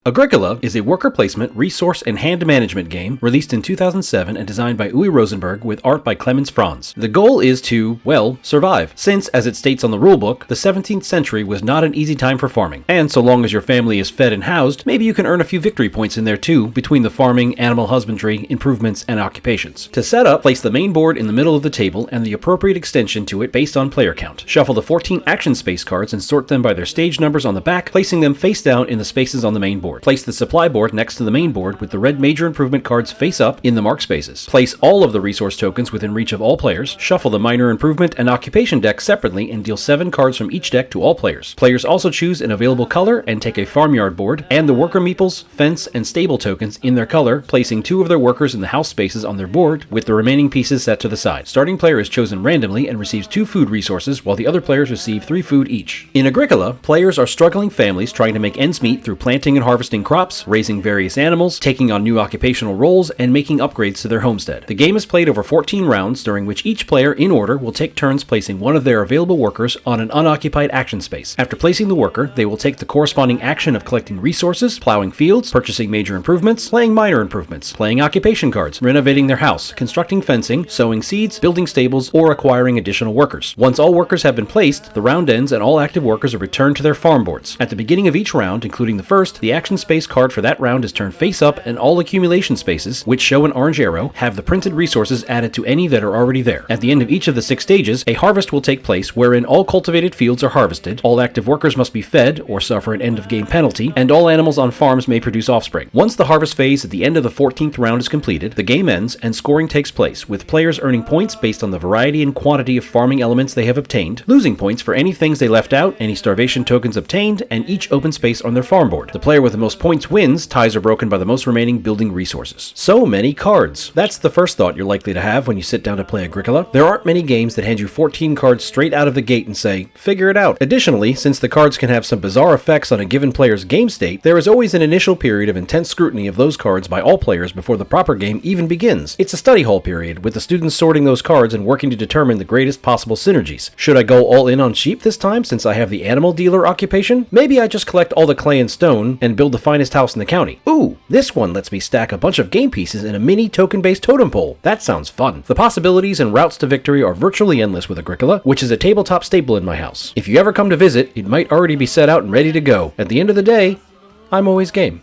Agricola is a worker placement, resource, and hand management game released in 2007 and designed by Uwe Rosenberg with art by Clemens Franz. The goal is to, well, survive, since, as it states on the rulebook, the 17th century was not an easy time for farming. And so long as your family is fed and housed, maybe you can earn a few victory points in there too, between the farming, animal husbandry, improvements, and occupations. To set up, place the main board in the middle of the table and the appropriate extension to it based on player count. Shuffle the 14 action space cards and sort them by their stage numbers on the back, placing them face down in the spaces on the main board. Place the supply board next to the main board with the red major improvement cards face up in the mark spaces. Place all of the resource tokens within reach of all players. Shuffle the minor improvement and occupation deck separately and deal 7 cards from each deck to all players. Players also choose an available color and take a farmyard board and the worker meeples, fence, and stable tokens in their color, placing 2 of their workers in the house spaces on their board with the remaining pieces set to the side. Starting player is chosen randomly and receives 2 food resources while the other players receive 3 food each. In Agricola, players are struggling families trying to make ends meet through planting and harvesting crops, raising various animals, taking on new occupational roles, and making upgrades to their homestead. The game is played over 14 rounds, during which each player, in order, will take turns placing one of their available workers on an unoccupied action space. After placing the worker, they will take the corresponding action of collecting resources, plowing fields, purchasing major improvements, playing minor improvements, playing occupation cards, renovating their house, constructing fencing, sowing seeds, building stables, or acquiring additional workers. Once all workers have been placed, the round ends and all active workers are returned to their farm boards. At the beginning of each round, including the first, the action space card for that round is turned face up and all accumulation spaces, which show an orange arrow, have the printed resources added to any that are already there. At the end of each of the 6 stages, a harvest will take place wherein all cultivated fields are harvested, all active workers must be fed or suffer an end of game penalty, and all animals on farms may produce offspring. Once the harvest phase at the end of the 14th round is completed, the game ends and scoring takes place, with players earning points based on the variety and quantity of farming elements they have obtained, losing points for any things they left out, any starvation tokens obtained, and each open space on their farm board. The player with the most points wins, ties are broken by the most remaining building resources. So many cards. That's the first thought you're likely to have when you sit down to play Agricola. There aren't many games that hand you 14 cards straight out of the gate and say, figure it out. Additionally, since the cards can have some bizarre effects on a given player's game state, there is always an initial period of intense scrutiny of those cards by all players before the proper game even begins. It's a study hall period, with the students sorting those cards and working to determine the greatest possible synergies. Should I go all in on sheep this time since I have the animal dealer occupation? Maybe I just collect all the clay and stone and build the finest house in the county. Ooh, this one lets me stack a bunch of game pieces in a mini token-based totem pole. That sounds fun. The possibilities and routes to victory are virtually endless with Agricola, which is a tabletop staple in my house. If you ever come to visit, it might already be set out and ready to go. At the end of the day, I'm always game.